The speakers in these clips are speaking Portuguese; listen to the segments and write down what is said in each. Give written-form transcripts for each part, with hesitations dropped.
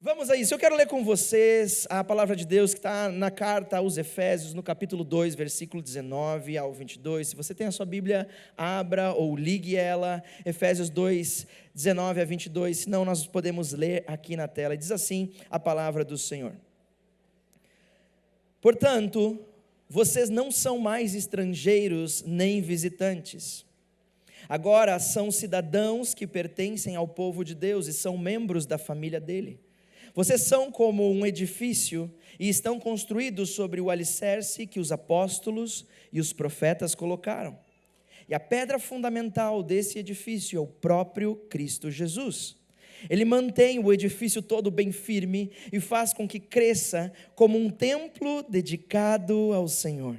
Vamos a isso, eu quero ler com vocês a palavra de Deus que está na carta aos Efésios, no capítulo 2, versículo 19 ao 22. Se você tem a sua Bíblia, abra ou ligue ela, Efésios 2, 19 a 22, senão nós podemos ler aqui na tela. E diz assim a palavra do Senhor: Portanto, vocês não são mais estrangeiros nem visitantes. Agora são cidadãos que pertencem ao povo de Deus e são membros da família dele. Vocês são como um edifício e estão construídos sobre o alicerce que os apóstolos e os profetas colocaram. E a pedra fundamental desse edifício é o próprio Cristo Jesus. Ele mantém o edifício todo bem firme e faz com que cresça como um templo dedicado ao Senhor.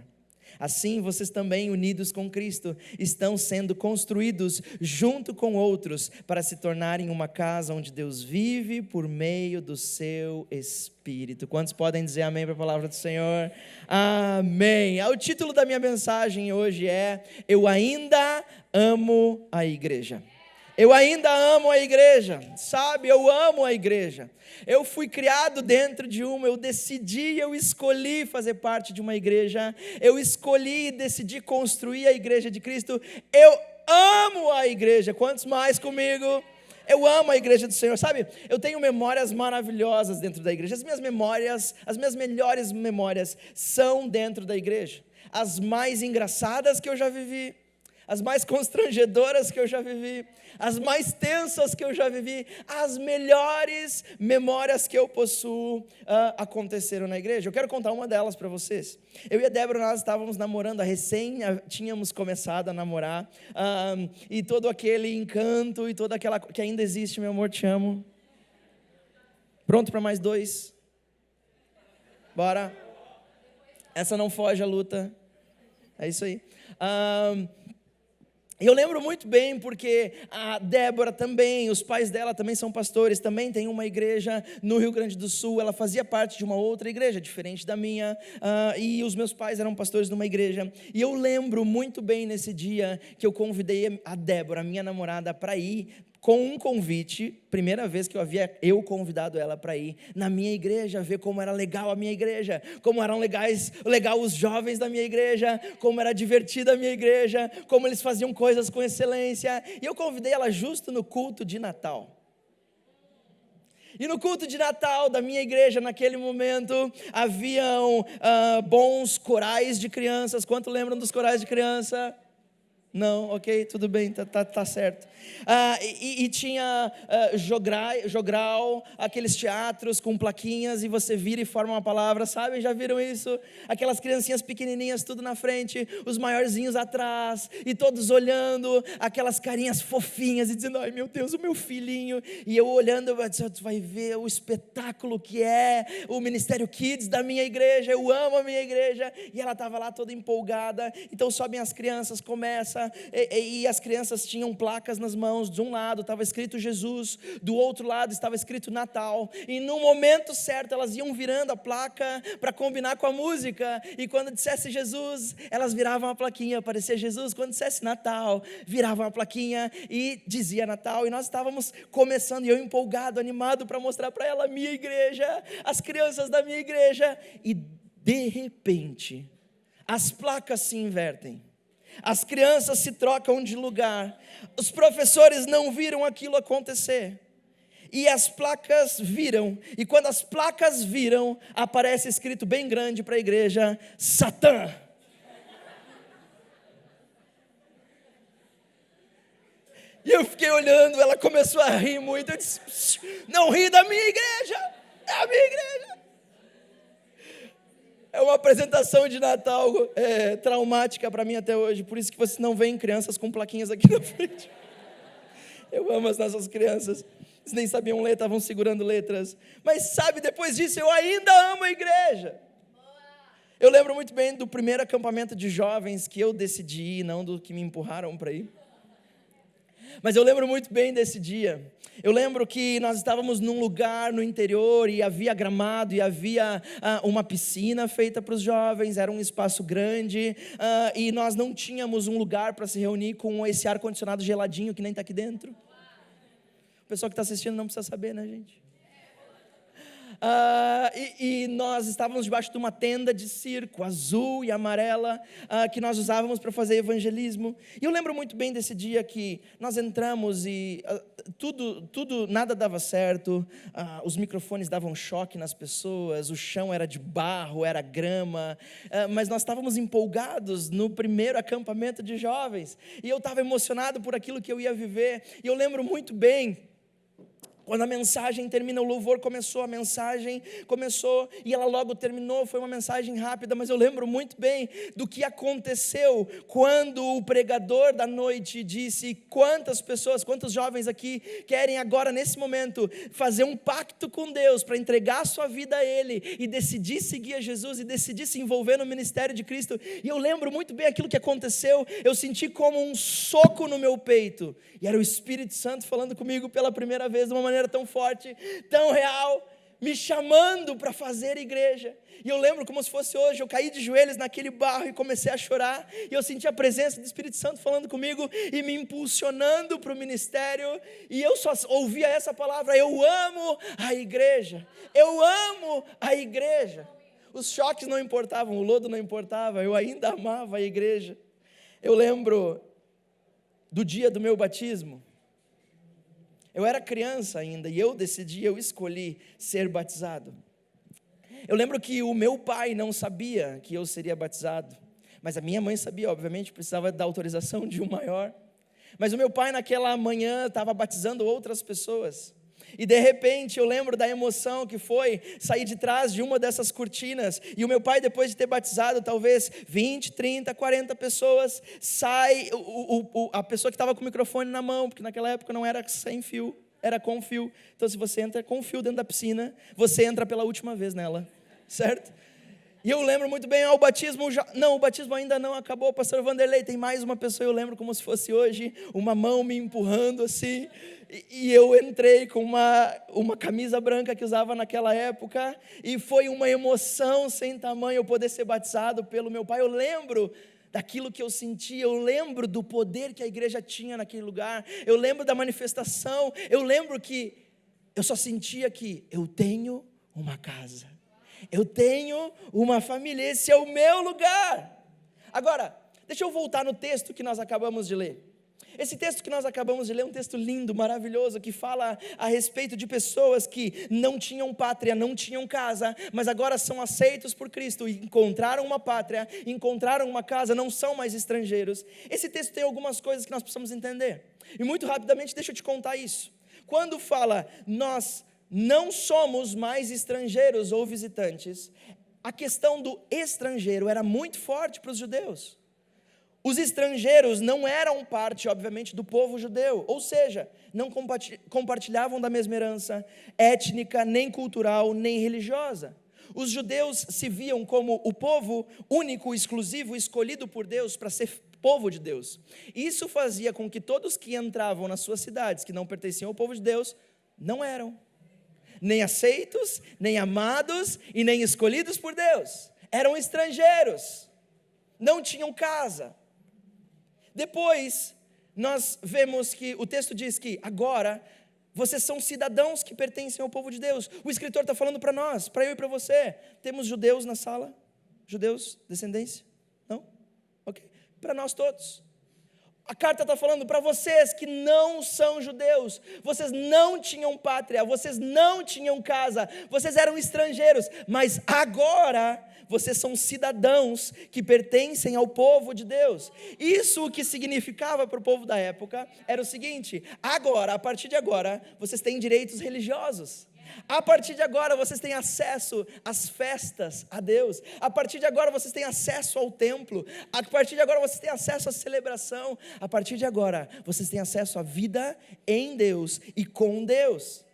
Assim, vocês também, unidos com Cristo, estão sendo construídos junto com outros para se tornarem uma casa onde Deus vive por meio do seu Espírito. Quantos podem dizer amém para a palavra do Senhor? Amém. O título da minha mensagem hoje é: Eu ainda amo a igreja. Eu ainda amo a igreja, sabe? Eu amo a igreja. Eu fui criado dentro de uma, eu escolhi fazer parte de uma igreja. Eu escolhi e decidi construir a igreja de Cristo. Eu amo a igreja. Quantos mais comigo? Eu amo a igreja do Senhor, sabe? Eu tenho memórias maravilhosas dentro da igreja. As minhas melhores memórias são dentro da igreja. As mais engraçadas que eu já vivi, as mais constrangedoras que eu já vivi, as mais tensas que eu já vivi, as melhores memórias que eu possuo aconteceram na igreja. Eu quero contar uma delas para vocês. Eu e a Débora, nós estávamos namorando, tínhamos começado a namorar, e todo aquele encanto e toda aquela que ainda existe, meu amor, te amo. Pronto para mais 2? Bora. Essa não foge à luta. É isso aí. Eu lembro muito bem porque a Débora também, os pais dela também são pastores, também tem uma igreja no Rio Grande do Sul. Ela fazia parte de uma outra igreja, diferente da minha, e os meus pais eram pastores numa igreja. E eu lembro muito bem nesse dia que eu convidei a Débora, minha namorada, para ir com um convite, primeira vez que eu convidado ela para ir na minha igreja, ver como era legal a minha igreja, como eram legal os jovens da minha igreja, como era divertida a minha igreja, como eles faziam coisas com excelência. E eu convidei ela justo no culto de Natal. E no culto de Natal da minha igreja, naquele momento, haviam bons corais de crianças. Quanto lembram dos corais de criança? Não, ok, tudo bem, tá certo. E tinha jogral, aqueles teatros com plaquinhas, e você vira e forma uma palavra, sabe? Já viram isso? Aquelas criancinhas pequenininhas, tudo na frente, os maiorzinhos atrás, e todos olhando, aquelas carinhas fofinhas, e dizendo: ai meu Deus, o meu filhinho. E eu olhando, tu vai ver o espetáculo que é o Ministério Kids da minha igreja. Eu amo a minha igreja. E ela estava lá toda empolgada. Então sobem as crianças, começa. E as crianças tinham placas nas mãos. De um lado estava escrito Jesus, do outro lado estava escrito Natal, e no momento certo elas iam virando a placa para combinar com a música, e quando dissesse Jesus, elas viravam a plaquinha, aparecia Jesus. Quando dissesse Natal, viravam a plaquinha e dizia Natal. E nós estávamos começando, e eu empolgado, animado para mostrar para ela a minha igreja, as crianças da minha igreja, e de repente as placas se invertem. As crianças se trocam de lugar. Os professores não viram aquilo acontecer. E as placas viram. E quando as placas viram, aparece escrito bem grande para a igreja: Satã. E eu fiquei olhando, ela começou a rir muito. Eu disse: não ri da minha igreja, é a minha igreja. É uma apresentação de Natal traumática para mim até hoje. Por isso que vocês não veem crianças com plaquinhas aqui na frente. Eu amo as nossas crianças. Eles nem sabiam ler, estavam segurando letras. Mas sabe, depois disso eu ainda amo a igreja. Eu lembro muito bem do primeiro acampamento de jovens que eu decidi ir, não do que me empurraram para ir. Mas eu lembro muito bem desse dia. Eu lembro que nós estávamos num lugar no interior, e havia gramado, e havia uma piscina feita para os jovens. Era um espaço grande, e nós não tínhamos um lugar para se reunir com esse ar-condicionado geladinho que nem está aqui dentro. O pessoal que está assistindo não precisa saber, né, gente? e nós estávamos debaixo de uma tenda de circo, azul e amarela, que nós usávamos para fazer evangelismo. E eu lembro muito bem desse dia que nós entramos e nada dava certo, os microfones davam choque nas pessoas, o chão era de barro, era grama, mas nós estávamos empolgados no primeiro acampamento de jovens, e eu estava emocionado por aquilo que eu ia viver. E eu lembro muito bem, quando a mensagem termina, o louvor começou, a mensagem começou e ela logo terminou. Foi uma mensagem rápida, mas eu lembro muito bem do que aconteceu quando o pregador da noite disse: quantas pessoas, quantos jovens aqui querem agora, nesse momento, fazer um pacto com Deus para entregar a sua vida a Ele e decidir seguir a Jesus e decidir se envolver no ministério de Cristo. E eu lembro muito bem aquilo que aconteceu. Eu senti como um soco no meu peito, e era o Espírito Santo falando comigo pela primeira vez, de uma maneira tão forte, tão real, me chamando para fazer igreja. E eu lembro como se fosse hoje, eu caí de joelhos naquele barro e comecei a chorar, e eu senti a presença do Espírito Santo falando comigo e me impulsionando para o ministério, e eu só ouvia essa palavra: eu amo a igreja, eu amo a igreja. Os choques não importavam, o lodo não importava, eu ainda amava a igreja. Eu lembro do dia do meu batismo. Eu era criança ainda e eu escolhi ser batizado. Eu lembro que o meu pai não sabia que eu seria batizado, mas a minha mãe sabia, obviamente, precisava da autorização de um maior. Mas o meu pai naquela manhã estava batizando outras pessoas. E de repente eu lembro da emoção que foi sair de trás de uma dessas cortinas, e o meu pai, depois de ter batizado talvez 20, 30, 40 pessoas, sai, a pessoa que estava com o microfone na mão, porque naquela época não era sem fio, era com fio. Então se você entra com fio dentro da piscina, você entra pela última vez nela, certo? E eu lembro muito bem, o batismo ainda não acabou, pastor Vanderlei, tem mais uma pessoa, eu lembro como se fosse hoje, uma mão me empurrando assim, e eu entrei com uma camisa branca que usava naquela época, e foi uma emoção sem tamanho eu poder ser batizado pelo meu pai. Eu lembro daquilo que eu senti, eu lembro do poder que a igreja tinha naquele lugar, eu lembro da manifestação, eu lembro que eu só sentia que eu tenho uma casa, eu tenho uma família, esse é o meu lugar. Agora, deixa eu voltar no texto que nós acabamos de ler. Esse texto que nós acabamos de ler é um texto lindo, maravilhoso, que fala a respeito de pessoas que não tinham pátria, não tinham casa, mas agora são aceitos por Cristo, e encontraram uma pátria, encontraram uma casa, não são mais estrangeiros. Esse texto tem algumas coisas que nós precisamos entender, e muito rapidamente deixa eu te contar isso. Quando fala, nós não somos mais estrangeiros ou visitantes, a questão do estrangeiro era muito forte para os judeus. Os estrangeiros não eram parte, obviamente, do povo judeu, ou seja, não compartilhavam da mesma herança étnica, nem cultural, nem religiosa. Os judeus se viam como o povo único, exclusivo, escolhido por Deus para ser povo de Deus. Isso fazia com que todos que entravam nas suas cidades, que não pertenciam ao povo de Deus, não eram nem aceitos, nem amados e nem escolhidos por Deus. Eram estrangeiros, não tinham casa. Depois, nós vemos que o texto diz que agora vocês são cidadãos que pertencem ao povo de Deus. O escritor está falando para nós, para eu e para você. Temos judeus na sala? Judeus, descendência? Não? Ok. Para nós todos. A carta está falando para vocês que não são judeus, vocês não tinham pátria, vocês não tinham casa, vocês eram estrangeiros, mas agora vocês são cidadãos que pertencem ao povo de Deus. Isso o que significava para o povo da época era o seguinte: agora, a partir de agora, vocês têm direitos religiosos. A partir de agora vocês têm acesso às festas a Deus. A partir de agora vocês têm acesso ao templo. A partir de agora vocês têm acesso à celebração. A partir de agora vocês têm acesso à vida em Deus e com Deus.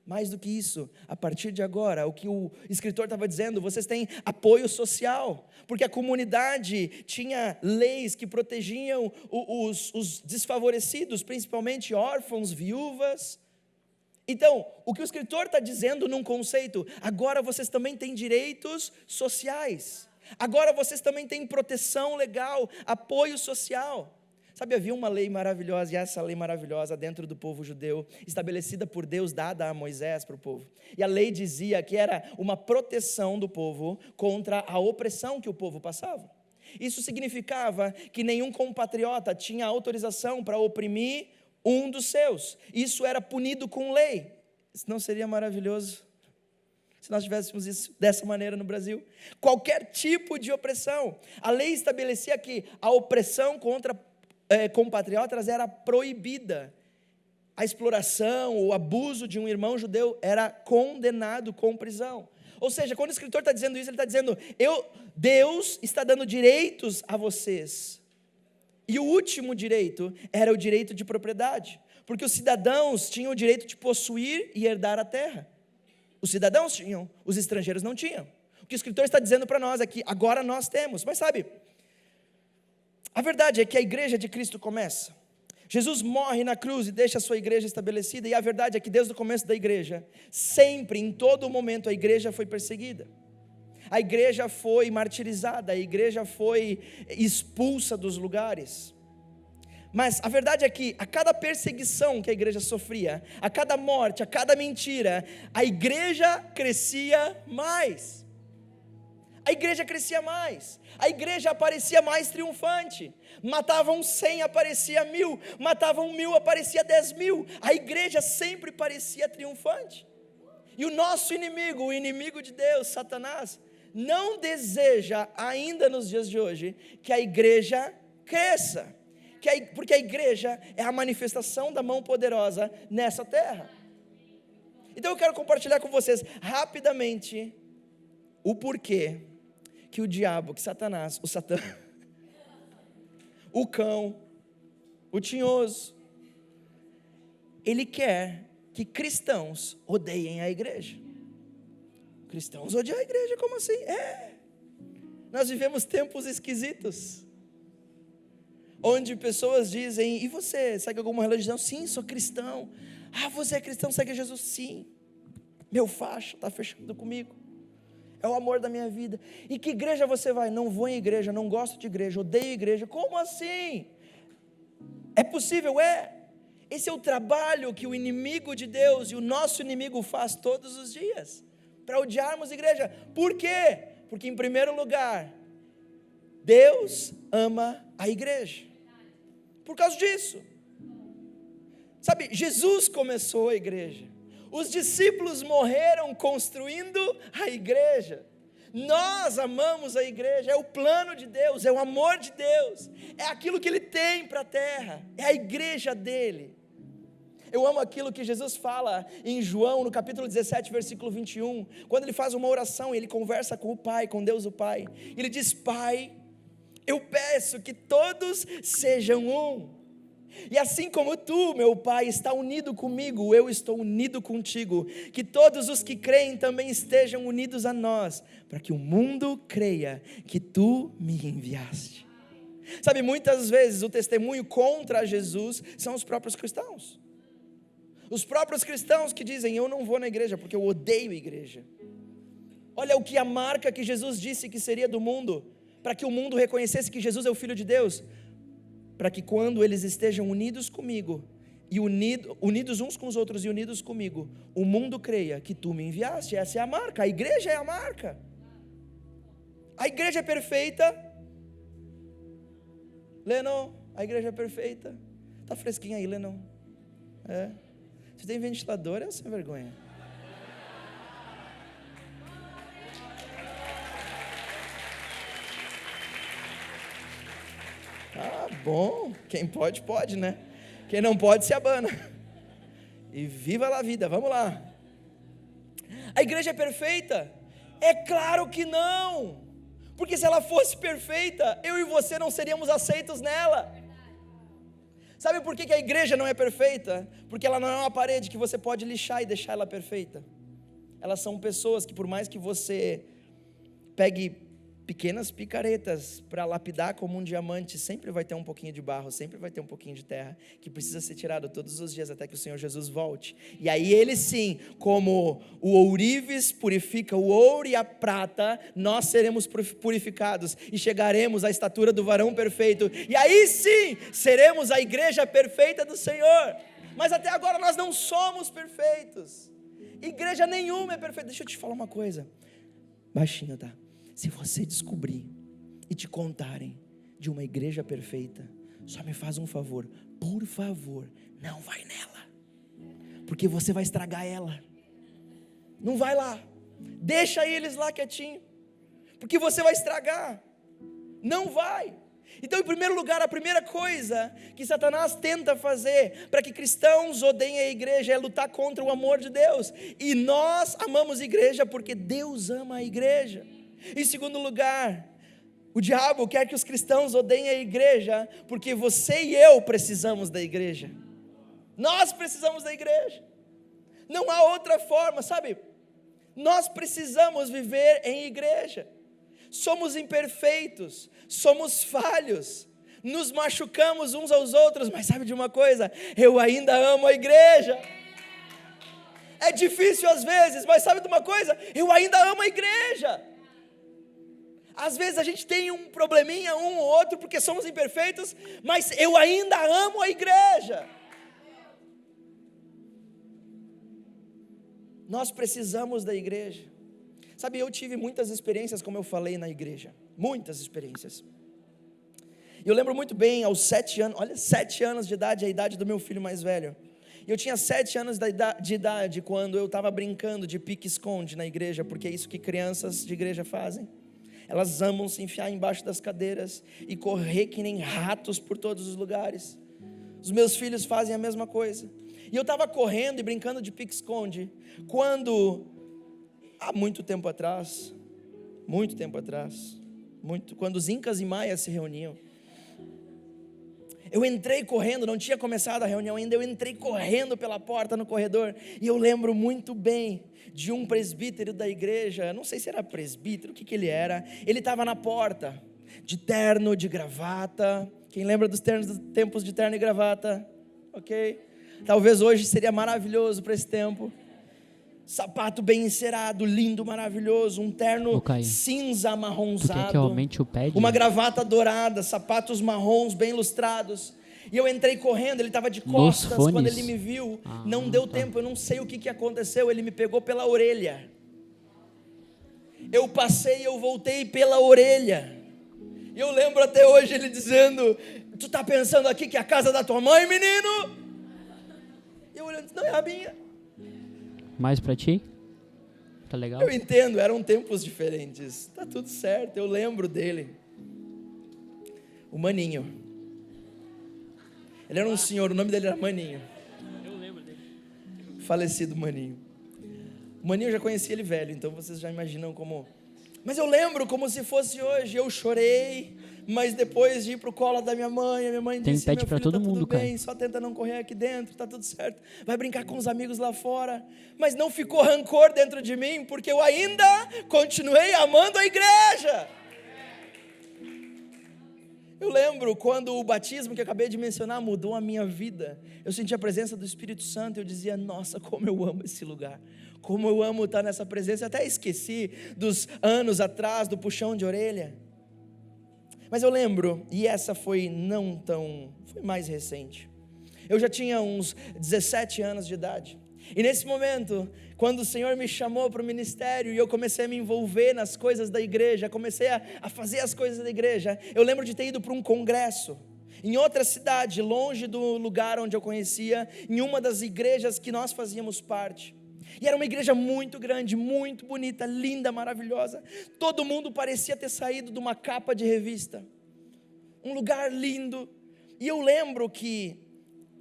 Mais do que isso, a partir de agora, o que o escritor estava dizendo, vocês têm apoio social, porque a comunidade tinha leis que protegiam os desfavorecidos, principalmente órfãos, viúvas. Então, o que o escritor está dizendo num conceito, agora vocês também têm direitos sociais, agora vocês também têm proteção legal, apoio social. Sabe, havia uma lei maravilhosa, e essa lei maravilhosa dentro do povo judeu, estabelecida por Deus, dada a Moisés para o povo. E a lei dizia que era uma proteção do povo contra a opressão que o povo passava. Isso significava que nenhum compatriota tinha autorização para oprimir um dos seus. Isso era punido com lei. Isso não seria maravilhoso se nós tivéssemos isso dessa maneira no Brasil? Qualquer tipo de opressão. A lei estabelecia que a opressão contra compatriotas era proibida. A exploração, o abuso de um irmão judeu era condenado com prisão. Ou seja, quando o escritor está dizendo isso, ele está dizendo, Deus está dando direitos a vocês. E o último direito era o direito de propriedade, porque os cidadãos tinham o direito de possuir e herdar a terra. Os cidadãos tinham, os estrangeiros não tinham. O que o escritor está dizendo para nós é que agora nós temos. Mas sabe, a verdade é que a igreja de Cristo começa. Jesus morre na cruz e deixa a sua igreja estabelecida, e a verdade é que desde o começo da igreja, sempre, em todo momento, a igreja foi perseguida. A igreja foi martirizada, a igreja foi expulsa dos lugares. Mas a verdade é que a cada perseguição que a igreja sofria, a cada morte, a cada mentira, a igreja crescia mais. A igreja crescia mais, a igreja aparecia mais triunfante. Matavam 100, aparecia 1000, matavam 1000, aparecia 10.000. A igreja sempre parecia triunfante. E o nosso inimigo, o inimigo de Deus, Satanás, não deseja ainda nos dias de hoje que a igreja cresça, porque a igreja é a manifestação da mão poderosa nessa terra. Então eu quero compartilhar com vocês rapidamente o porquê que o diabo, que Satanás, o Satã, o cão, o tinhoso, ele quer que cristãos odeiem a igreja. Cristãos odeiam a igreja, como assim? Nós vivemos tempos esquisitos, onde pessoas dizem, e você, segue alguma religião? Sim, sou cristão. Ah, você é cristão, segue Jesus? Sim. Meu facho está fechando comigo. É o amor da minha vida. E que igreja você vai? Não vou em igreja, não gosto de igreja, odeio igreja. Como assim? É possível? Esse é o trabalho que o inimigo de Deus e o nosso inimigo faz todos os dias, para odiarmos a igreja. Por quê? Porque em primeiro lugar, Deus ama a igreja. Por causa disso. Sabe, Jesus começou a igreja. Os discípulos morreram construindo a igreja. Nós amamos a igreja, é o plano de Deus, é o amor de Deus, é aquilo que Ele tem para a terra, é a igreja dEle. Eu amo aquilo que Jesus fala em João, no capítulo 17, versículo 21, quando Ele faz uma oração, Ele conversa com o Pai, com Deus o Pai. Ele diz, Pai, eu peço que todos sejam um. E assim como tu, meu Pai, está unido comigo, eu estou unido contigo, que todos os que creem também estejam unidos a nós, para que o mundo creia que tu me enviaste. Sabe, muitas vezes o testemunho contra Jesus são os próprios cristãos. Os próprios cristãos que dizem, eu não vou na igreja porque eu odeio a igreja. Olha o que a marca que Jesus disse que seria do mundo, para que o mundo reconhecesse que Jesus é o Filho de Deus, para que quando eles estejam unidos comigo, e unidos uns com os outros e unidos comigo, o mundo creia que tu me enviaste. Essa é a marca, a igreja é a marca. A igreja é perfeita. Lennon, a igreja é perfeita. Está fresquinho aí, Lennon? Você tem ventilador, é sem vergonha. Ah, bom, quem pode, pode, né? Quem não pode, se abana. E viva a vida, vamos lá. A igreja é perfeita? É claro que não. Porque se ela fosse perfeita, eu e você não seríamos aceitos nela. Sabe por que a igreja não é perfeita? Porque ela não é uma parede que você pode lixar e deixar ela perfeita. Elas são pessoas que, por mais que você pegue pequenas picaretas para lapidar como um diamante, sempre vai ter um pouquinho de barro, sempre vai ter um pouquinho de terra, que precisa ser tirado todos os dias até que o Senhor Jesus volte. E aí ele sim, como o ourives purifica o ouro e a prata, nós seremos purificados e chegaremos à estatura do varão perfeito. E aí sim, seremos a igreja perfeita do Senhor. Mas até agora nós não somos perfeitos. Igreja nenhuma é perfeita. Deixa eu te falar uma coisa, baixinho, tá? Se você descobrir e te contarem de uma igreja perfeita, só me faz um favor, por favor, não vai nela, porque você vai estragar ela. Não vai lá, deixa eles lá quietinho, porque você vai estragar. Não vai. Então, em primeiro lugar, a primeira coisa que Satanás tenta fazer para que cristãos odeiem a igreja é lutar contra o amor de Deus. E nós amamos a igreja porque Deus ama a igreja. Em segundo lugar, o diabo quer que os cristãos odeiem a igreja porque você e eu precisamos da igreja. Nós precisamos da igreja. Não há outra forma, sabe? Nós precisamos viver em igreja. Somos imperfeitos, somos falhos, nos machucamos uns aos outros, mas sabe de uma coisa? Eu ainda amo a igreja. É difícil às vezes, mas sabe de uma coisa? Eu ainda amo a igreja. Às vezes a gente tem um probleminha, um ou outro, porque somos imperfeitos, mas eu ainda amo a igreja. Nós precisamos da igreja. Sabe, eu tive muitas experiências, como eu falei, na igreja. Muitas experiências. Eu lembro muito bem, aos 7 anos, olha, 7 anos de idade, a idade do meu filho mais velho. Eu tinha 7 anos de idade quando eu estava brincando de pique-esconde na igreja, porque é isso que crianças de igreja fazem. Elas amam se enfiar embaixo das cadeiras e correr que nem ratos por todos os lugares. Os meus filhos fazem a mesma coisa. E eu estava correndo e brincando de pique-esconde, quando, há muito tempo atrás, quando os incas e maias se reuniam, eu entrei correndo, não tinha começado a reunião ainda, eu entrei correndo pela porta no corredor, e eu lembro muito bem de um presbítero da igreja, não sei se era presbítero, o que ele era, ele estava na porta, de terno, de gravata. Quem lembra dos tempos de terno e gravata? Ok? Talvez hoje seria maravilhoso para esse tempo. Sapato bem encerado, lindo, maravilhoso, um terno cinza amarronzado, tu quer que eu aumente o pad? Uma gravata dourada, sapatos marrons bem lustrados. E eu entrei correndo, ele estava de costas, quando ele me viu, não deu tempo, eu não sei o que aconteceu, ele me pegou pela orelha. Eu passei, eu voltei pela orelha. E eu lembro até hoje ele dizendo: tu tá pensando aqui que é a casa da tua mãe, menino? E eu olhando, não é a minha. Mais pra ti? Tá legal? Eu entendo, eram tempos diferentes. Tá tudo certo, eu lembro dele. O Maninho. Ele era um senhor, o nome dele era Maninho. Eu lembro dele. Falecido Maninho. O Maninho eu já conhecia ele velho, então vocês já imaginam como... Mas eu lembro como se fosse hoje. Eu chorei, mas depois de ir pro colo da minha mãe, a minha mãe disse: meu filho, pra todo tá mundo, tudo bem, só tenta não correr aqui dentro, tá tudo certo, vai brincar com os amigos lá fora. Mas não ficou rancor dentro de mim, porque eu ainda continuei amando a igreja. Eu lembro quando o batismo que eu acabei de mencionar mudou a minha vida. Eu senti a presença do Espírito Santo e eu dizia: nossa, como eu amo esse lugar, como eu amo estar nessa presença. Eu até esqueci dos anos atrás, do puxão de orelha. Mas eu lembro, e essa foi foi mais recente. Eu já tinha uns 17 anos de idade. E nesse momento, quando o Senhor me chamou para o ministério e eu comecei a me envolver nas coisas da igreja, comecei a fazer as coisas da igreja, eu lembro de ter ido para um congresso, em outra cidade, longe do lugar onde eu conhecia, em uma das igrejas que nós fazíamos parte. E era uma igreja muito grande, muito bonita, linda, maravilhosa. Todo mundo parecia ter saído de uma capa de revista. Um lugar lindo. E eu lembro que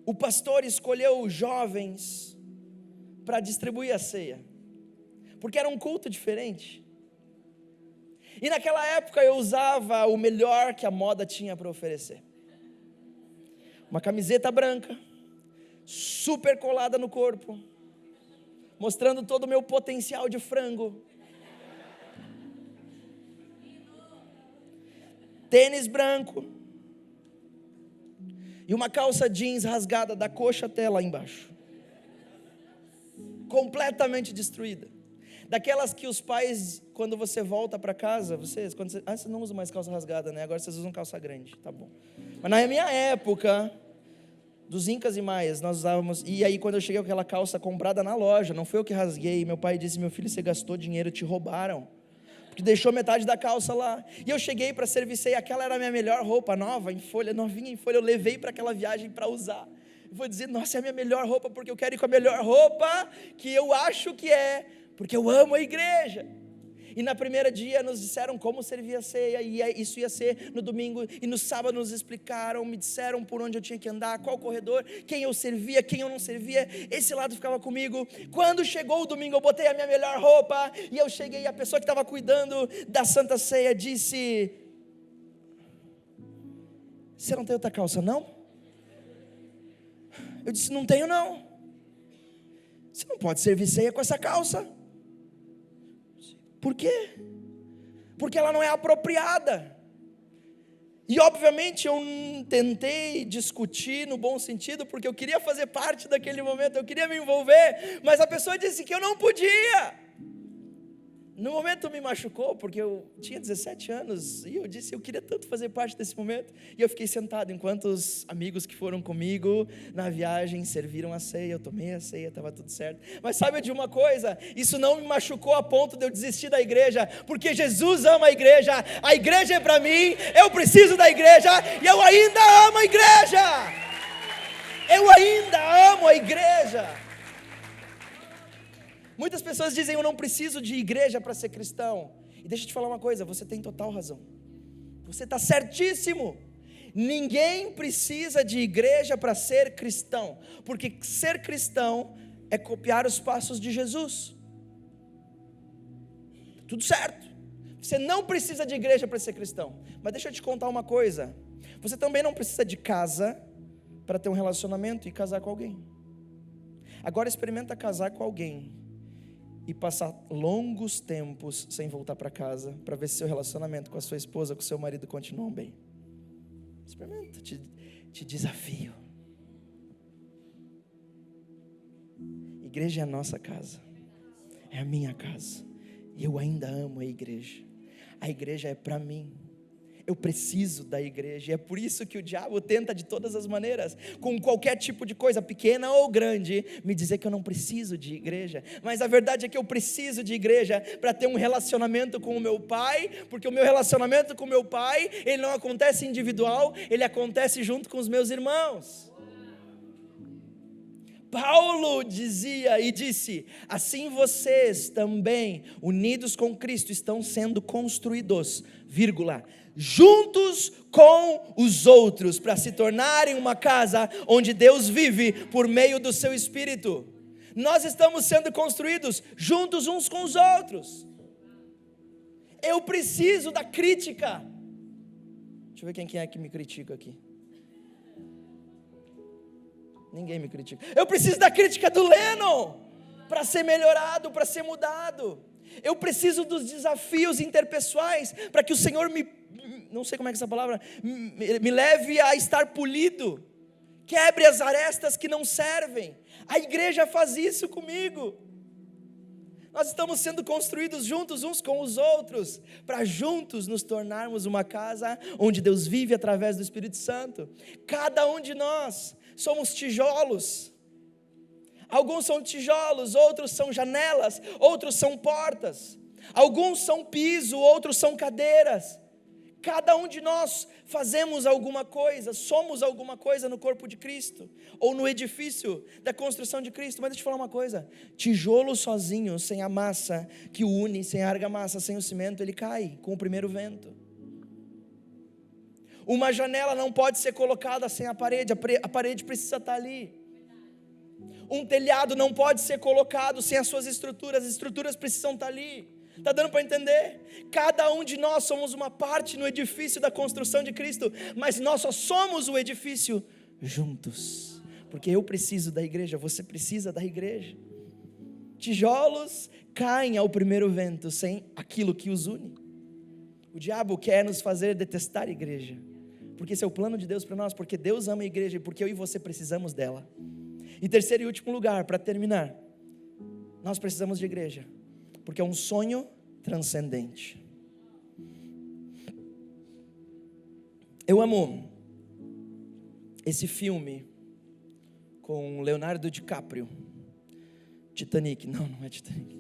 o pastor escolheu jovens para distribuir a ceia, porque era um culto diferente. E naquela época eu usava o melhor que a moda tinha para oferecer. Uma camiseta branca, super colada no corpo, mostrando todo o meu potencial de frango. tênis branco e uma calça jeans rasgada da coxa até lá embaixo, completamente destruída. Daquelas que os pais, quando você volta para casa, vocês não usam mais calça rasgada, né? Agora vocês usam calça grande, tá bom. Mas na minha época, dos Incas e Maias, nós usávamos, e aí quando eu cheguei com aquela calça comprada na loja, não foi eu que rasguei, meu pai disse: meu filho, você gastou dinheiro, te roubaram, porque deixou metade da calça lá. E eu cheguei para serviçar, e aquela era a minha melhor roupa, nova, em folha, novinha em folha, eu levei para aquela viagem para usar. Eu vou dizer: nossa, é a minha melhor roupa, porque eu quero ir com a melhor roupa que eu acho que é, porque eu amo a igreja. E na primeira dia nos disseram como servir a ceia, e isso ia ser no domingo, e no sábado nos explicaram, me disseram por onde eu tinha que andar, qual corredor, quem eu servia, quem eu não servia, esse lado ficava comigo. Quando chegou o domingo, eu botei a minha melhor roupa, e eu cheguei, e a pessoa que estava cuidando da Santa Ceia disse: você não tem outra calça não? Eu disse: não tenho não. Você não pode servir ceia com essa calça. Por quê? Porque ela não é apropriada. E obviamente eu tentei discutir no bom sentido, porque eu queria fazer parte daquele momento, eu queria me envolver, mas a pessoa disse que eu não podia. No momento me machucou, porque eu tinha 17 anos, e eu disse: eu queria tanto fazer parte desse momento, e eu fiquei sentado, enquanto os amigos que foram comigo na viagem serviram a ceia, eu tomei a ceia, estava tudo certo. Mas sabe de uma coisa, isso não me machucou a ponto de eu desistir da igreja, porque Jesus ama a igreja é para mim, eu preciso da igreja, e eu ainda amo a igreja, eu ainda amo a igreja. Muitas pessoas dizem: eu não preciso de igreja para ser cristão. E deixa eu te falar uma coisa, você tem total razão. Você está certíssimo. Ninguém precisa de igreja para ser cristão, porque ser cristão é copiar os passos de Jesus. Tudo certo. Você não precisa de igreja para ser cristão. Mas deixa eu te contar uma coisa. Você também não precisa de casa para ter um relacionamento e casar com alguém. Agora experimenta casar com alguém e passar longos tempos sem voltar para casa, para ver se seu relacionamento com a sua esposa, com o seu marido continuam bem. Experimenta, te desafio. Igreja é a nossa casa, é a minha casa, e eu ainda amo a igreja. A igreja é para mim. Eu preciso da igreja, e é por isso que o diabo tenta de todas as maneiras, com qualquer tipo de coisa, pequena ou grande, me dizer que eu não preciso de igreja. Mas a verdade é que eu preciso de igreja para ter um relacionamento com o meu pai, porque o meu relacionamento com o meu pai, ele não acontece individual, ele acontece junto com os meus irmãos. Paulo dizia e disse: assim vocês também, unidos com Cristo, estão sendo construídos, juntos com os outros, para se tornarem uma casa onde Deus vive por meio do seu Espírito. Nós estamos sendo construídos juntos uns com os outros. Eu preciso da crítica. Deixa eu ver quem é que me critica aqui. Ninguém me critica. Eu preciso da crítica do Lennon para ser melhorado, para ser mudado. Eu preciso dos desafios interpessoais para que o Senhor não sei como é que é essa palavra, me leve a estar polido. Quebre as arestas que não servem. A igreja faz isso comigo. Nós estamos sendo construídos juntos uns com os outros, para juntos nos tornarmos uma casa onde Deus vive através do Espírito Santo. Cada um de nós somos tijolos. Alguns são tijolos, outros são janelas, outros são portas. Alguns são piso, outros são cadeiras. Cada um de nós fazemos alguma coisa, somos alguma coisa no corpo de Cristo, ou no edifício da construção de Cristo. Mas deixa eu te falar uma coisa: tijolo sozinho, sem a massa que o une, sem a argamassa, sem o cimento, ele cai com o primeiro vento. Uma janela não pode ser colocada sem a parede precisa estar ali. Um telhado não pode ser colocado sem as suas estruturas, as estruturas precisam estar ali. Está dando para entender? Cada um de nós somos uma parte no edifício da construção de Cristo, mas nós só somos o edifício juntos, porque eu preciso da igreja, você precisa da igreja. Tijolos caem ao primeiro vento sem aquilo que os une. O diabo quer nos fazer detestar a igreja, porque esse é o plano de Deus para nós, porque Deus ama a igreja e porque eu e você precisamos dela. E terceiro e último lugar, para terminar, nós precisamos de igreja, porque é um sonho transcendente. Eu amo esse filme com Leonardo DiCaprio, Titanic, não é Titanic,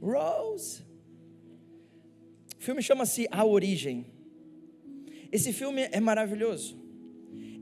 Rose. O filme chama-se A Origem. Esse filme é maravilhoso.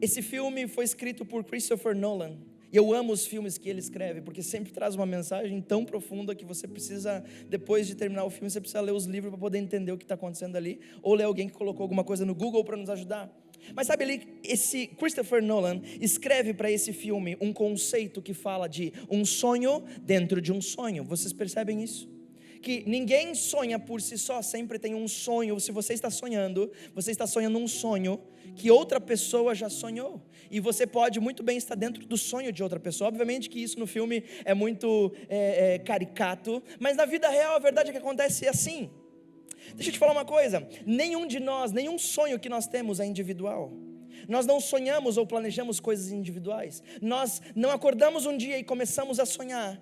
Esse filme foi escrito por Christopher Nolan. E eu amo os filmes que ele escreve, porque sempre traz uma mensagem tão profunda que você precisa, depois de terminar o filme, você precisa ler os livros para poder entender o que está acontecendo ali, ou ler alguém que colocou alguma coisa no Google para nos ajudar. Mas sabe ali, esse Christopher Nolan escreve para esse filme um conceito que fala de um sonho dentro de um sonho. Vocês percebem isso? Que ninguém sonha por si só, sempre tem um sonho. Se você está sonhando um sonho que outra pessoa já sonhou, e você pode muito bem estar dentro do sonho de outra pessoa. Obviamente que isso no filme é muito caricato, mas na vida real a verdade é que acontece assim. Deixa eu te falar uma coisa, nenhum de nós, nenhum sonho que nós temos é individual. Nós não sonhamos ou planejamos coisas individuais. Nós não acordamos um dia e começamos a sonhar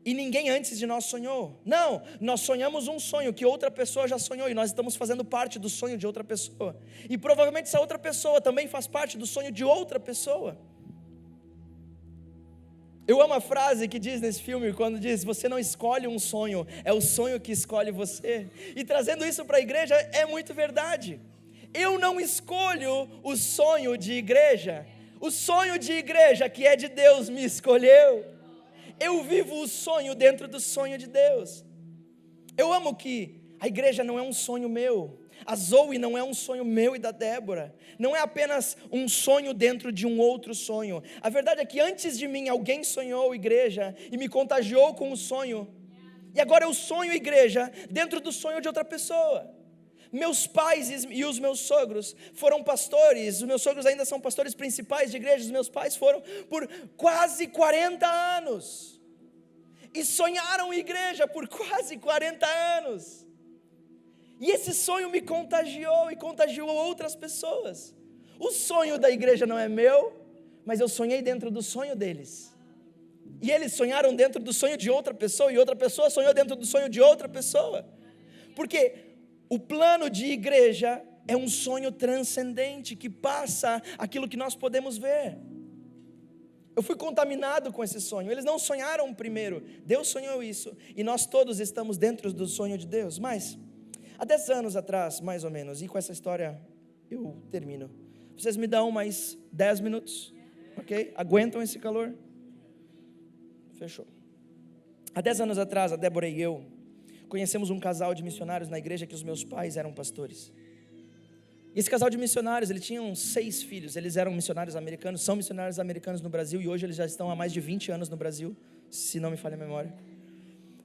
e ninguém antes de nós sonhou. Não, nós sonhamos um sonho que outra pessoa já sonhou, e nós estamos fazendo parte do sonho de outra pessoa, e provavelmente essa outra pessoa também faz parte do sonho de outra pessoa. Eu amo a frase que diz nesse filme, quando diz: você não escolhe um sonho, é o sonho que escolhe você. E trazendo isso para a igreja, é muito verdade. Eu não escolho o sonho de igreja, o sonho de igreja que é de Deus me escolheu. Eu vivo o sonho dentro do sonho de Deus. Eu amo que a igreja não é um sonho meu, a Zoe não é um sonho meu e da Débora, não é apenas um sonho dentro de um outro sonho. A verdade é que antes de mim alguém sonhou igreja e me contagiou com o sonho, e agora eu sonho igreja dentro do sonho de outra pessoa. Meus pais e os meus sogros foram pastores, os meus sogros ainda são pastores principais de igreja, os meus pais foram por quase 40 anos, e sonharam igreja por quase 40 anos, e esse sonho me contagiou e contagiou outras pessoas. O sonho da igreja não é meu, mas eu sonhei dentro do sonho deles, e eles sonharam dentro do sonho de outra pessoa, e outra pessoa sonhou dentro do sonho de outra pessoa, porque o plano de igreja é um sonho transcendente que passa aquilo que nós podemos ver. Eu fui contaminado com esse sonho. Eles não sonharam primeiro, Deus sonhou isso, e nós todos estamos dentro do sonho de Deus. Mas há 10 anos atrás, mais ou menos, e com essa história eu termino. Vocês me dão mais 10 minutos, ok? Aguentam esse calor? Fechou. Há 10 anos atrás, a Débora e eu conhecemos um casal de missionários na igreja que os meus pais eram pastores. E esse casal de missionários, eles tinham 6 filhos, eles eram missionários americanos, são missionários americanos no Brasil, e hoje eles já estão há mais de 20 anos no Brasil, se não me falha a memória,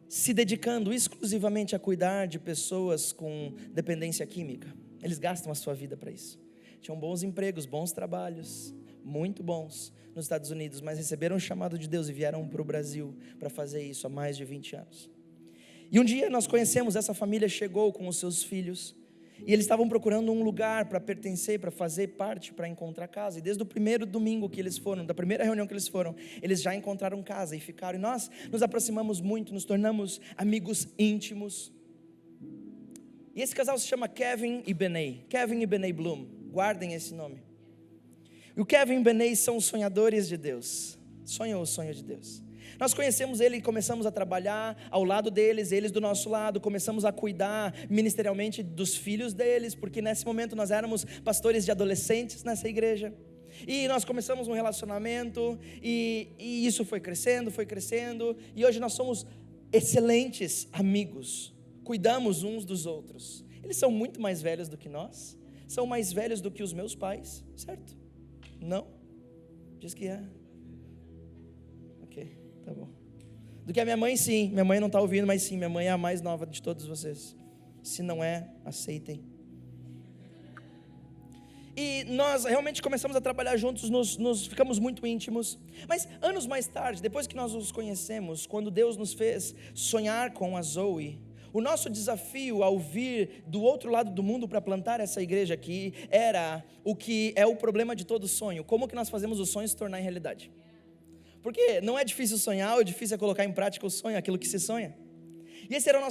se dedicando exclusivamente a cuidar de pessoas com dependência química. Eles gastam a sua vida para isso. Tinham bons empregos, bons trabalhos, muito bons nos Estados Unidos, mas receberam o chamado de Deus e vieram para o Brasil para fazer isso há mais de 20 anos. E um dia nós conhecemos, essa família chegou com os seus filhos, e eles estavam procurando um lugar para pertencer, para fazer parte, para encontrar casa. E desde o primeiro domingo que eles foram, da primeira reunião que eles foram, eles já encontraram casa e ficaram. E nós nos aproximamos muito, nos tornamos amigos íntimos. E esse casal se chama Kevin e Benay Bloom, guardem esse nome. E o Kevin e Benay são os sonhadores de Deus, sonham o sonho de Deus. Nós conhecemos ele e começamos a trabalhar ao lado deles, eles do nosso lado, começamos a cuidar ministerialmente dos filhos deles, porque nesse momento nós éramos pastores de adolescentes nessa igreja, e nós começamos um relacionamento, e isso foi crescendo, e hoje nós somos excelentes amigos, cuidamos uns dos outros. Eles são muito mais velhos do que nós, são mais velhos do que os meus pais, certo? Não? Diz que é. Ok. Tá bom. Do que a minha mãe, sim. Minha mãe não está ouvindo, mas sim, minha mãe é a mais nova de todos vocês. Se não é, aceitem. E nós realmente começamos a trabalhar juntos, nos ficamos muito íntimos. Mas anos mais tarde, depois que nós os conhecemos, quando Deus nos fez sonhar com a Zoe, O nosso desafio ao vir do outro lado do mundo para plantar essa igreja aqui era o que é o problema de todo sonho. Como que nós fazemos o sonho se tornar em realidade? Porque não é difícil sonhar, o difícil é colocar em prática o sonho, aquilo que se sonha. E esse era o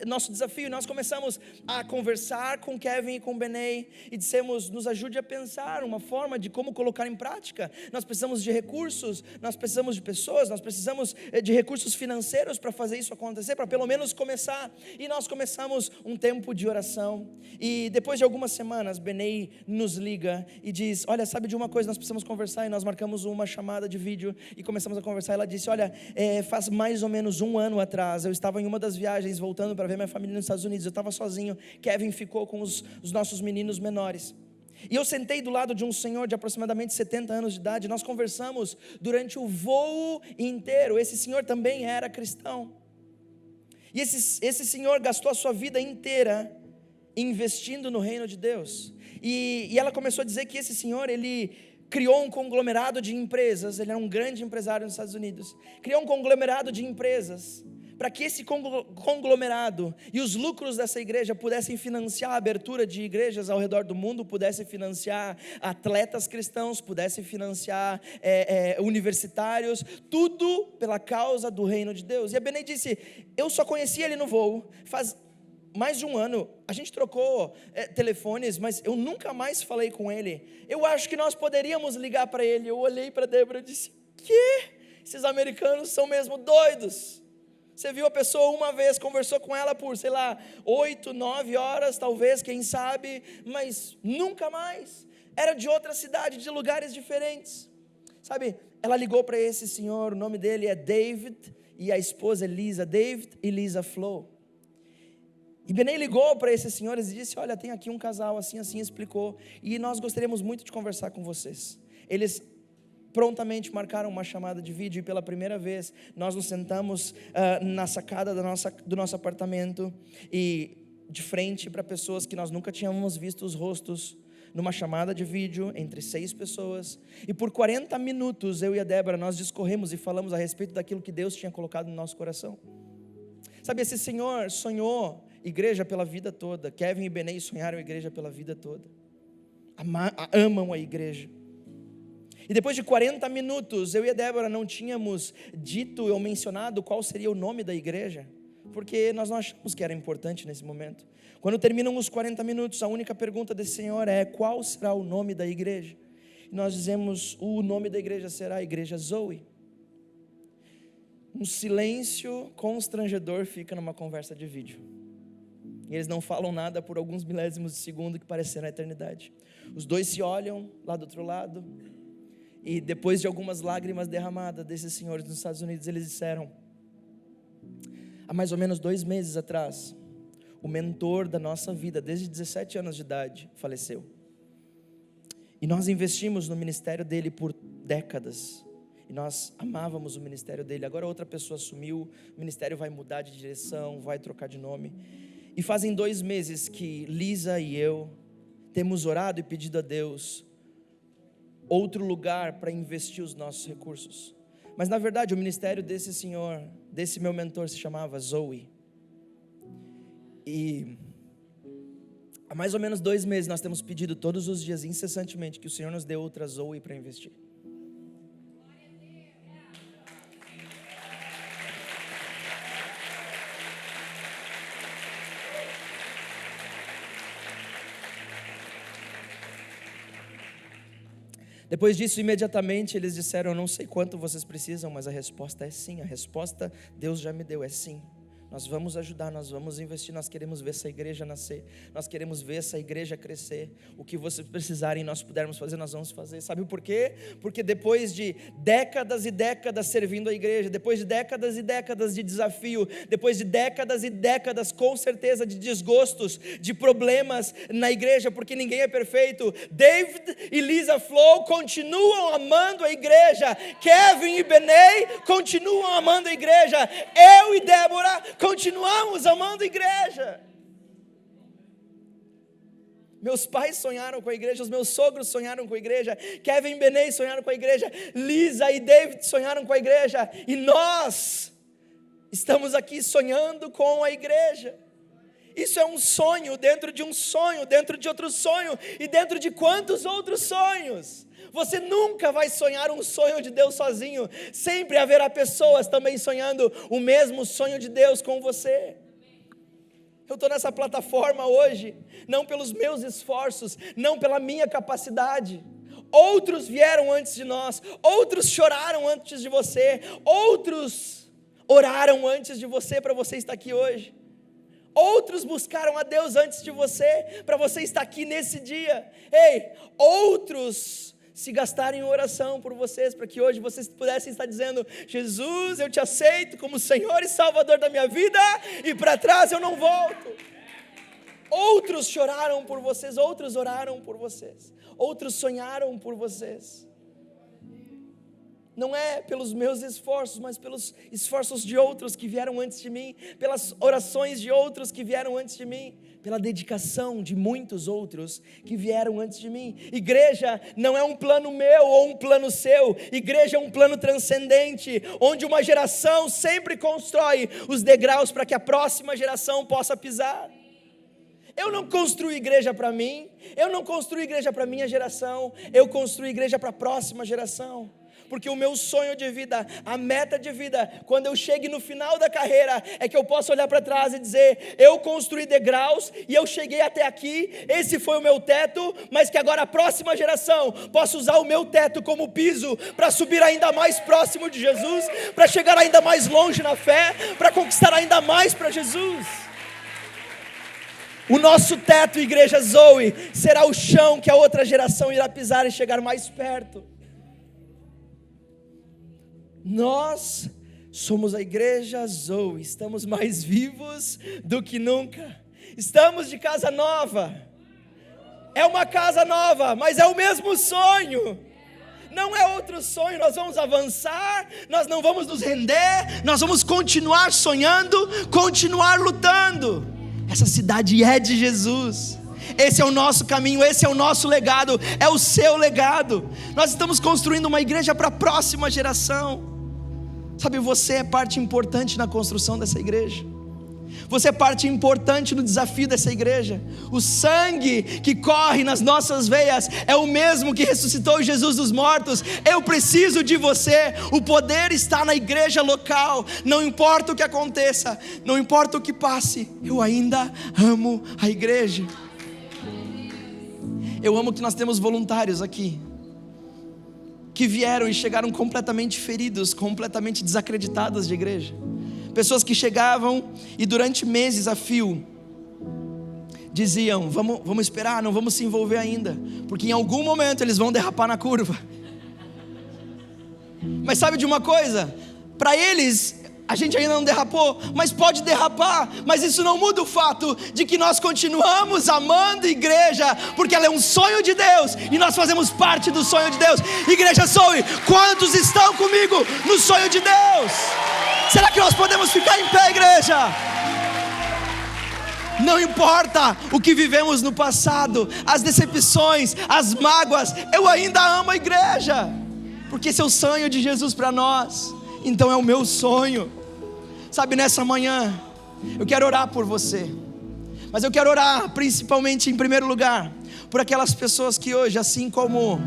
nosso desafio. Nós começamos a conversar com Kevin e com Benei e dissemos, nos ajude a pensar uma forma de como colocar em prática. Nós precisamos de recursos, nós precisamos de pessoas, nós precisamos de recursos financeiros para fazer isso acontecer, para pelo menos começar. E nós começamos um tempo de oração. E depois de algumas semanas, Benei nos liga e diz, olha, sabe de uma coisa, nós precisamos conversar. E nós marcamos uma chamada de vídeo e começamos a conversar. Ela disse, olha, faz mais ou menos 1 ano atrás, eu estava em uma das viagens, voltando para ver minha família nos Estados Unidos, eu estava sozinho, Kevin ficou com os nossos meninos menores, e eu sentei do lado de um senhor de aproximadamente 70 anos de idade, nós conversamos durante o voo inteiro. Esse senhor também era cristão, e esse senhor gastou a sua vida inteira investindo no reino de Deus, e ela começou a dizer que esse senhor, ele criou um conglomerado de empresas, ele era um grande empresário nos Estados Unidos, criou um conglomerado de empresas, para que esse conglomerado e os lucros dessa igreja pudessem financiar a abertura de igrejas ao redor do mundo, pudessem financiar atletas cristãos, pudessem financiar universitários, tudo pela causa do reino de Deus. E a Benei disse, eu só conheci ele no voo, faz mais de 1 ano, a gente trocou telefones, mas eu nunca mais falei com ele. Eu acho que nós poderíamos ligar para ele. Eu olhei para Débora e disse, que? Esses americanos são mesmo doidos. Você viu a pessoa uma vez, conversou com ela por, 8, 9 horas, talvez, quem sabe, mas nunca mais. Era de outra cidade, de lugares diferentes. Sabe, ela ligou para esse senhor, o nome dele é David, e a esposa é Lisa, David e Lisa Flo. E Benei ligou para esses senhores e disse, olha, tem aqui um casal, assim, explicou, e nós gostaríamos muito de conversar com vocês. Eles prontamente marcaram uma chamada de vídeo, e pela primeira vez nós nos sentamos na sacada do nosso apartamento, e de frente para pessoas que nós nunca tínhamos visto os rostos, numa chamada de vídeo entre 6 pessoas, e por 40 minutos eu e a Débora, nós discorremos e falamos a respeito daquilo que Deus tinha colocado no nosso coração. Sabe, esse senhor sonhou igreja pela vida toda. Kevin e Benei sonharam igreja pela vida toda, amam a igreja. E depois de 40 minutos, eu e a Débora não tínhamos dito ou mencionado qual seria o nome da igreja, porque nós não achamos que era importante nesse momento. Quando terminam os 40 minutos, a única pergunta desse senhor é, qual será o nome da igreja? E nós dizemos, o nome da igreja será a Igreja Zoe. Um silêncio constrangedor fica numa conversa de vídeo. E eles não falam nada por alguns milésimos de segundo que pareceram a eternidade. Os dois se olham lá do outro lado, e depois de algumas lágrimas derramadas desses senhores nos Estados Unidos, eles disseram, há mais ou menos 2 meses atrás, o mentor da nossa vida, desde 17 anos de idade, faleceu. E nós investimos no ministério dele por décadas, e nós amávamos o ministério dele. Agora outra pessoa assumiu, o ministério vai mudar de direção, vai trocar de nome. E fazem 2 meses que Lisa e eu temos orado e pedido a Deus outro lugar para investir os nossos recursos. Mas na verdade o ministério desse senhor, desse meu mentor, se chamava Zoe. E há mais ou menos 2 meses nós temos pedido todos os dias, incessantemente, que o Senhor nos dê outra Zoe para investir. Depois disso, imediatamente, eles disseram, eu não sei quanto vocês precisam, mas a resposta é sim, a resposta Deus já me deu, é sim. Nós vamos ajudar, nós vamos investir, nós queremos ver essa igreja nascer, nós queremos ver essa igreja crescer. O que vocês precisarem, nós pudermos fazer, nós vamos fazer. Sabe por quê? Porque depois de décadas e décadas servindo a igreja, depois de décadas e décadas de desafio, depois de décadas e décadas, com certeza, de desgostos, de problemas na igreja, porque ninguém é perfeito, David e Lisa Flo continuam amando a igreja, Kevin e Benei continuam amando a igreja, eu e Débora continuamos amando a igreja. Meus pais sonharam com a igreja, os meus sogros sonharam com a igreja, Kevin e Benei sonharam com a igreja, Lisa e David sonharam com a igreja, e nós Estamos aqui sonhando com a igreja. Isso é um sonho dentro de um sonho, dentro de outro sonho, e dentro de quantos outros sonhos? Você nunca vai sonhar um sonho de Deus sozinho. Sempre haverá pessoas também sonhando o mesmo sonho de Deus com você. Eu estou nessa plataforma hoje, não pelos meus esforços, não pela minha capacidade. Outros vieram antes de nós, outros choraram antes de você, outros oraram antes de você para você estar aqui hoje. Outros buscaram a Deus antes de você, para você estar aqui nesse dia. Ei, outros se gastaram em oração por vocês, para que hoje vocês pudessem estar dizendo: Jesus, eu te aceito como Senhor e Salvador da minha vida, e para trás eu não volto. Outros choraram por vocês, outros oraram por vocês, outros sonharam por vocês. Não é pelos meus esforços, mas pelos esforços de outros que vieram antes de mim, pelas orações de outros que vieram antes de mim, pela dedicação de muitos outros que vieram antes de mim. Igreja não é um plano meu ou um plano seu. Igreja é um plano transcendente, onde uma geração sempre constrói os degraus para que a próxima geração possa pisar. Eu não construo igreja para mim, eu não construo igreja para minha geração, eu construo igreja para a próxima geração. Porque o meu sonho de vida, a meta de vida, quando eu chegue no final da carreira, é que eu possa olhar para trás e dizer: eu construí degraus e eu cheguei até aqui, esse foi o meu teto, mas que agora a próxima geração possa usar o meu teto como piso para subir ainda mais próximo de Jesus, para chegar ainda mais longe na fé, para conquistar ainda mais para Jesus. O nosso teto, igreja Zoe, será o chão que a outra geração irá pisar e chegar mais perto. Nós somos a igreja Zoe, estamos mais vivos do que nunca. Estamos de casa nova. É uma casa nova, mas é o mesmo sonho. Não é outro sonho, nós vamos avançar, nós não vamos nos render, nós vamos continuar sonhando, continuar lutando. Essa cidade é de Jesus. Esse é o nosso caminho, esse é o nosso legado, é o seu legado. Nós estamos construindo uma igreja para a próxima geração. Sabe, você é parte importante na construção dessa igreja. Você é parte importante no desafio dessa igreja. O sangue que corre nas nossas veias é o mesmo que ressuscitou Jesus dos mortos. Eu preciso de você. O poder está na igreja local. Não importa o que aconteça, não importa o que passe, eu ainda amo a igreja. Eu amo que nós temos voluntários aqui que vieram e chegaram completamente feridos, completamente desacreditados de igreja. Pessoas que chegavam e durante meses a fio diziam: vamos esperar, não vamos se envolver ainda, porque em algum momento eles vão derrapar na curva. Mas sabe de uma coisa? Para eles, a gente ainda não derrapou, mas pode derrapar. Mas isso não muda o fato de que nós continuamos amando a igreja, porque ela é um sonho de Deus e nós fazemos parte do sonho de Deus. Igreja Zoe, quantos estão comigo no sonho de Deus? Será que nós podemos ficar em pé, igreja? Não importa o que vivemos no passado, as decepções, as mágoas, eu ainda amo a igreja, porque esse é o sonho de Jesus para nós. Então é o meu sonho. Sabe, nessa manhã eu quero orar por você, mas eu quero orar principalmente, em primeiro lugar, por aquelas pessoas que hoje, assim como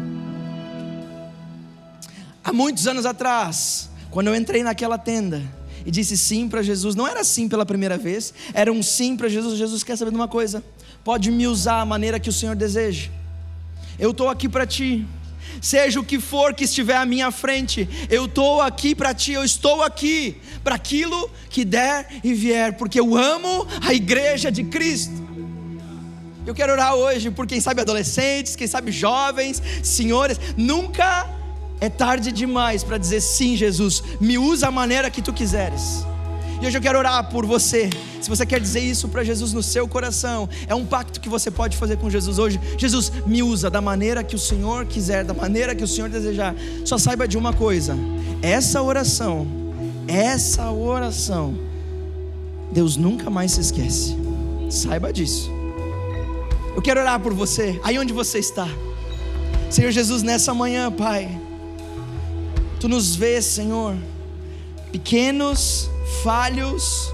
há muitos anos atrás, quando eu entrei naquela tenda e disse sim para Jesus, não era sim pela primeira vez, era um sim para Jesus. Jesus quer saber de uma coisa: pode me usar a maneira que o Senhor deseja. Eu estou aqui para ti. Seja o que for que estiver à minha frente, eu estou aqui para ti, eu estou aqui para aquilo que der e vier, porque eu amo a igreja de Cristo. Eu quero orar hoje por quem sabe adolescentes, quem sabe jovens, senhores. Nunca é tarde demais para dizer sim, Jesus, me usa a maneira que tu quiseres. E hoje eu quero orar por você. Se você quer dizer isso para Jesus no seu coração, é um pacto que você pode fazer com Jesus hoje. Jesus, me usa da maneira que o Senhor quiser, da maneira que o Senhor desejar. Só saiba de uma coisa: essa oração, Deus nunca mais se esquece. Saiba disso. Eu quero orar por você, aí onde você está. Senhor Jesus, nessa manhã, Pai, Tu nos vês, Senhor, pequenos, falhos,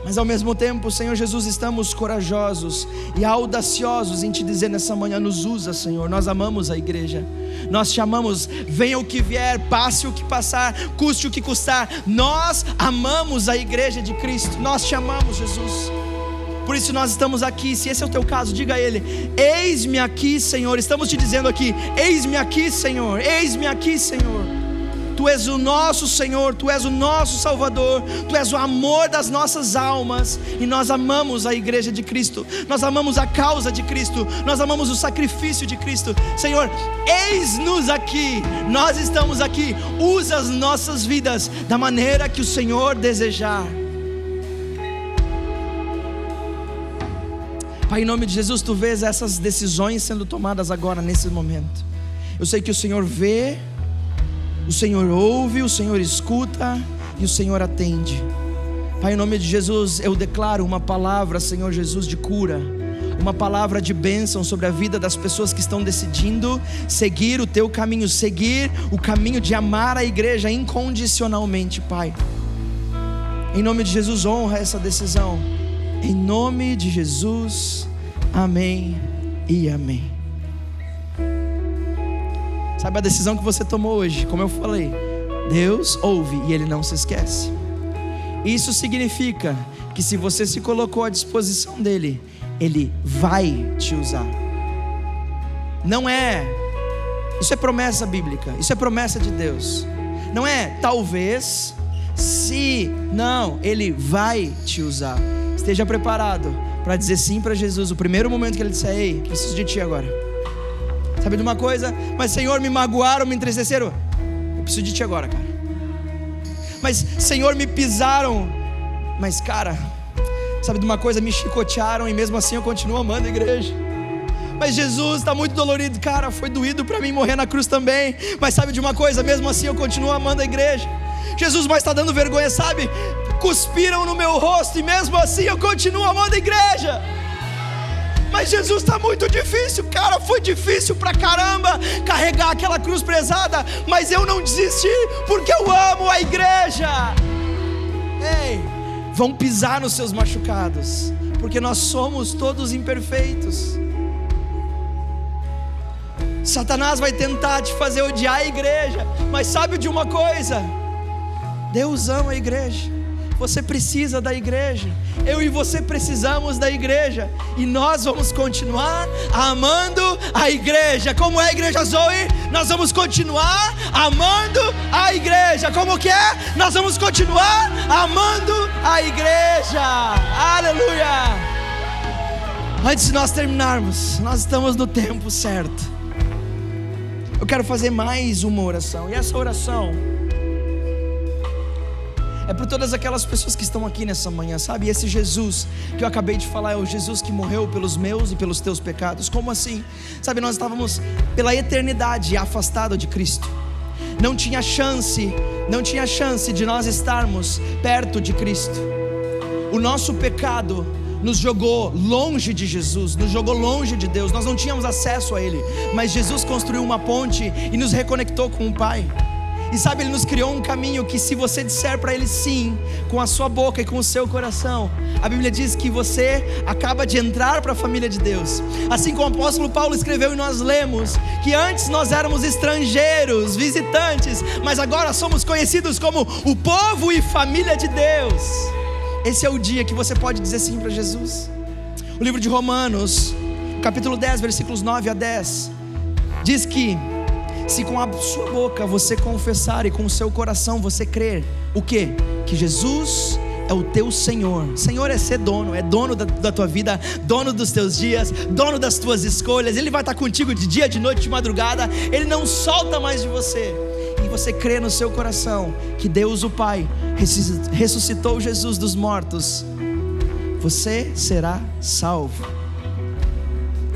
mas ao mesmo tempo, Senhor Jesus, estamos corajosos e audaciosos em Te dizer nessa manhã: nos usa, Senhor. Nós amamos a igreja, nós Te amamos, venha o que vier, passe o que passar, custe o que custar, nós amamos a igreja de Cristo, nós Te amamos, Jesus. Por isso nós estamos aqui. Se esse é o teu caso, diga a Ele: eis-me aqui, Senhor. Estamos te dizendo aqui: eis-me aqui, Senhor, eis-me aqui, Senhor. Tu és o nosso Senhor, Tu és o nosso Salvador, Tu és o amor das nossas almas, e nós amamos a igreja de Cristo, nós amamos a causa de Cristo, nós amamos o sacrifício de Cristo. Senhor, eis-nos aqui, nós estamos aqui, usa as nossas vidas da maneira que o Senhor desejar. Pai, em nome de Jesus, Tu vês essas decisões sendo tomadas agora, nesse momento. Eu sei que o Senhor vê, o Senhor ouve, o Senhor escuta e o Senhor atende. Pai, em nome de Jesus, eu declaro uma palavra, Senhor Jesus, de cura, uma palavra de bênção sobre a vida das pessoas que estão decidindo seguir o Teu caminho, seguir o caminho de amar a igreja incondicionalmente, Pai. Em nome de Jesus, honra essa decisão, em nome de Jesus, amém e amém. Sabe a decisão que você tomou hoje? Como eu falei, Deus ouve e Ele não se esquece. Isso significa que se você se colocou à disposição dEle, Ele vai te usar. Não é, isso é promessa bíblica, isso é promessa de Deus. Não é talvez, se, não, Ele vai te usar. Esteja preparado para dizer sim para Jesus. O primeiro momento que Ele disser: ei, preciso de Ti agora. Sabe de uma coisa? Mas Senhor, me magoaram, me entristeceram. Eu preciso de Ti agora, cara. Mas Senhor, me pisaram. Mas cara, sabe de uma coisa? Me chicotearam e mesmo assim eu continuo amando a igreja. Mas Jesus, está muito dolorido. Cara, foi doído para mim morrer na cruz também. Mas sabe de uma coisa? Mesmo assim eu continuo amando a igreja. Jesus, mas está dando vergonha, sabe? Cuspiram no meu rosto e mesmo assim eu continuo amando a igreja. Mas Jesus, está muito difícil, cara, foi difícil pra caramba carregar aquela cruz pesada, mas eu não desisti, porque eu amo a igreja. Ei, vão pisar nos seus machucados, porque nós somos todos imperfeitos. Satanás vai tentar te fazer odiar a igreja, mas sabe de uma coisa? Deus ama a igreja. Você precisa da igreja, eu e você precisamos da igreja, e nós vamos continuar amando a igreja. Como é a igreja Zoe? Nós vamos continuar amando a igreja. Como que é? Nós vamos continuar amando a igreja. Aleluia. Antes de nós terminarmos, nós estamos no tempo certo. Eu quero fazer mais uma oração, e essa oração é por todas aquelas pessoas que estão aqui nessa manhã, sabe? Esse Jesus que eu acabei de falar é o Jesus que morreu pelos meus e pelos teus pecados. Como assim? Sabe, nós estávamos pela eternidade afastados de Cristo. Não tinha chance de nós estarmos perto de Cristo. O nosso pecado nos jogou longe de Jesus, nos jogou longe de Deus. Nós não tínhamos acesso a Ele, mas Jesus construiu uma ponte e nos reconectou com o Pai. E sabe, Ele nos criou um caminho que, se você disser para Ele sim, com a sua boca e com o seu coração, a Bíblia diz que você acaba de entrar para a família de Deus. Assim como o apóstolo Paulo escreveu e nós lemos, que antes nós éramos estrangeiros, visitantes, mas agora somos conhecidos como o povo e família de Deus. Esse é o dia que você pode dizer sim para Jesus. O livro de Romanos, capítulo 10, versículos 9 a 10, diz que se com a sua boca você confessar e com o seu coração você crer, o quê? Que Jesus é o teu Senhor. Senhor é ser dono, é dono da tua vida, dono dos teus dias, dono das tuas escolhas. Ele vai estar contigo de dia, de noite, de madrugada. Ele não solta mais de você. E você crê no seu coração que Deus o Pai ressuscitou Jesus dos mortos, você será salvo.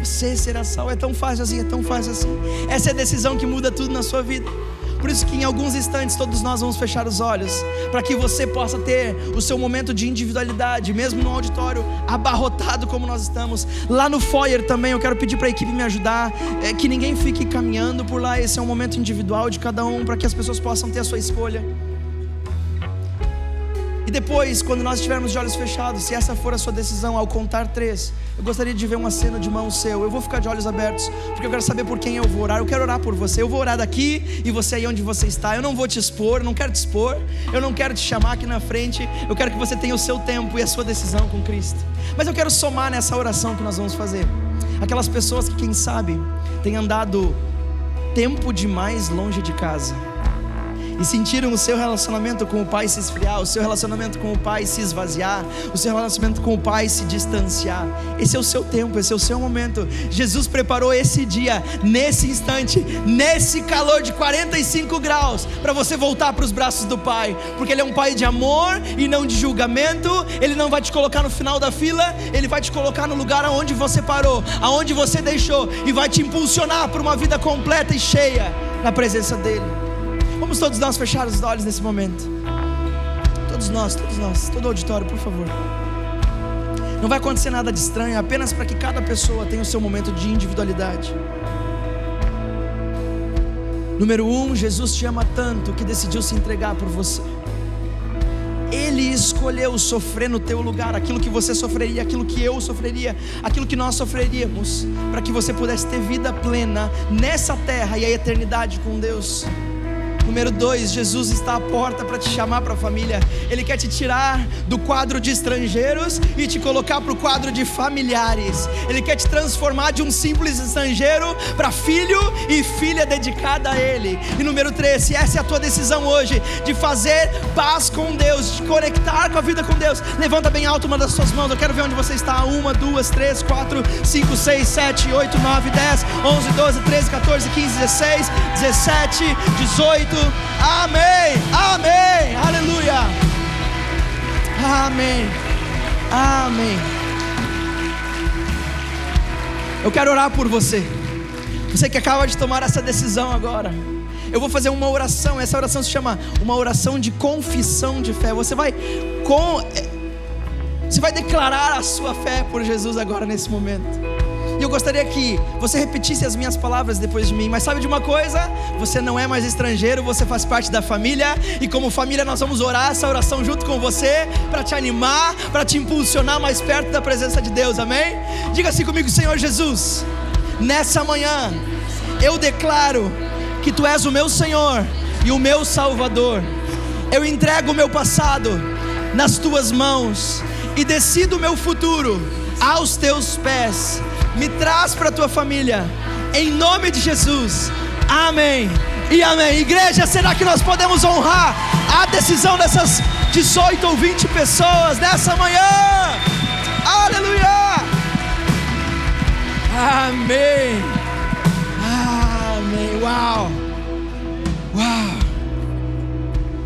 Você será salvo. É tão fácil assim, é tão fácil assim. Essa é a decisão que muda tudo na sua vida. Por isso que em alguns instantes todos nós vamos fechar os olhos, para que você possa ter o seu momento de individualidade, mesmo no auditório abarrotado como nós estamos. Lá no foyer também eu quero pedir para a equipe me ajudar, que ninguém fique caminhando por lá. Esse é um momento individual de cada um, para que as pessoas possam ter a sua escolha. E depois, quando nós estivermos de olhos fechados, se essa for a sua decisão, ao contar 3, eu gostaria de ver um aceno de mão seu. Eu vou ficar de olhos abertos, porque eu quero saber por quem eu vou orar. Eu quero orar por você. Eu vou orar daqui e você aí onde você está. Eu não vou te expor, eu não quero te expor, eu não quero te chamar aqui na frente. Eu quero que você tenha o seu tempo e a sua decisão com Cristo. Mas eu quero somar nessa oração que nós vamos fazer aquelas pessoas que, quem sabe, têm andado tempo demais longe de casa e sentiram o seu relacionamento com o Pai se esfriar, o seu relacionamento com o Pai se esvaziar, o seu relacionamento com o Pai se distanciar. Esse é o seu tempo, esse é o seu momento. Jesus preparou esse dia, nesse instante, nesse calor de 45 graus, para você voltar para os braços do Pai, porque Ele é um Pai de amor e não de julgamento. Ele não vai te colocar no final da fila, Ele vai te colocar no lugar aonde você parou, aonde você deixou, e vai te impulsionar para uma vida completa e cheia na presença dEle. Vamos todos nós fechar os olhos nesse momento. Todos nós, todo o auditório, por favor. Não vai acontecer nada de estranho, apenas para que cada pessoa tenha o seu momento de individualidade. Número 1, Jesus te ama tanto que decidiu se entregar por você. Ele escolheu sofrer no teu lugar, aquilo que você sofreria, aquilo que eu sofreria, aquilo que nós sofreríamos, para que você pudesse ter vida plena nessa terra e a eternidade com Deus. Número 2, Jesus está à porta para te chamar para a família. Ele quer te tirar do quadro de estrangeiros e te colocar para o quadro de familiares. Ele quer te transformar de um simples estrangeiro para filho e filha dedicada a Ele. E número 3, se essa é a tua decisão hoje, de fazer paz com Deus, de conectar com a vida com Deus, levanta bem alto uma das suas mãos. Eu quero ver onde você está. 1, 2, 3, 4, 5, 6, 7, 8, 9, 10, 11, 12, 13, 14, 15, 16, 17, 18. Amém, amém, aleluia, amém, amém. Eu quero orar por você, você que acaba de tomar essa decisão agora. Eu vou fazer uma oração, essa oração se chama uma oração de confissão de fé. Você vai declarar a sua fé por Jesus agora nesse momento. E eu gostaria que você repetisse as minhas palavras depois de mim. Mas sabe de uma coisa? Você não é mais estrangeiro, você faz parte da família. E como família nós vamos orar essa oração junto com você, para te animar, para te impulsionar mais perto da presença de Deus, amém? Diga assim comigo: Senhor Jesus, nessa manhã eu declaro que Tu és o meu Senhor e o meu Salvador. Eu entrego o meu passado nas Tuas mãos e decido o meu futuro aos Teus pés. Me traz para a Tua família, em nome de Jesus, amém e amém. Igreja, será que nós podemos honrar a decisão dessas 18 ou 20 pessoas nessa manhã? Aleluia, amém, amém. Uau, uau.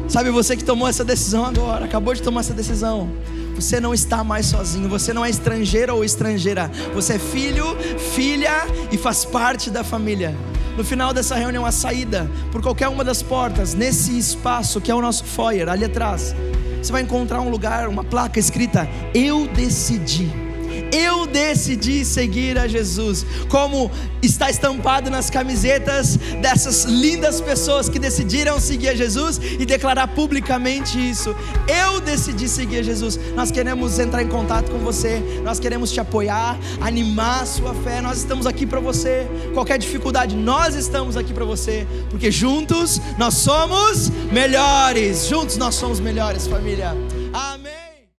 Sabe, você que tomou essa decisão agora, acabou de tomar essa decisão, você não está mais sozinho, você não é estrangeiro ou estrangeira, você é filho, filha e faz parte da família. No final dessa reunião, a saída por qualquer uma das portas, nesse espaço que é o nosso foyer, ali atrás, você vai encontrar um lugar, uma placa escrita: eu decidi seguir a Jesus, como está estampado nas camisetas dessas lindas pessoas que decidiram seguir a Jesus e declarar publicamente isso: eu decidi seguir a Jesus. Nós queremos entrar em contato com você, nós queremos te apoiar, animar a sua fé. Nós estamos aqui para você. Qualquer dificuldade, nós estamos aqui para você, porque juntos nós somos melhores. Juntos nós somos melhores, família.